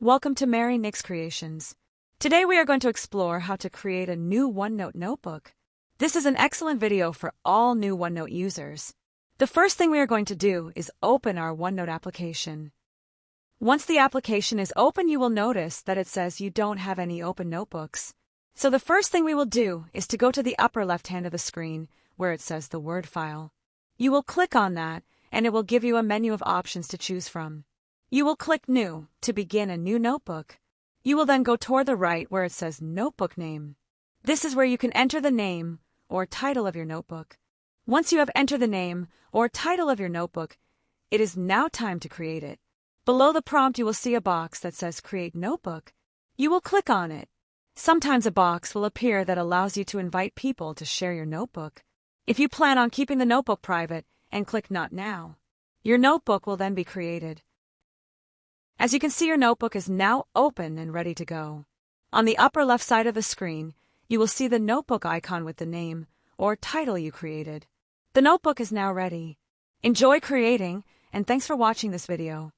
Welcome to Mary Nick's Creations. Today we are going to explore how to create a new OneNote notebook. This is an excellent video for all new OneNote users. The first thing we are going to do is open our OneNote application. Once the application is open, you will notice that it says you don't have any open notebooks. So the first thing we will do is to go to the upper left hand of the screen where it says the Word file. You will click on that and it will give you a menu of options to choose from. You will click New to begin a new notebook. You will then go toward the right where it says Notebook Name. This is where you can enter the name or title of your notebook. Once you have entered the name or title of your notebook, it is now time to create it. Below the prompt you will see a box that says Create Notebook. You will click on it. Sometimes a box will appear that allows you to invite people to share your notebook. If you plan on keeping the notebook private and click Not Now, your notebook will then be created. As you can see, your notebook is now open and ready to go. On the upper left side of the screen, you will see the notebook icon with the name or title you created. The notebook is now ready. Enjoy creating, and thanks for watching this video.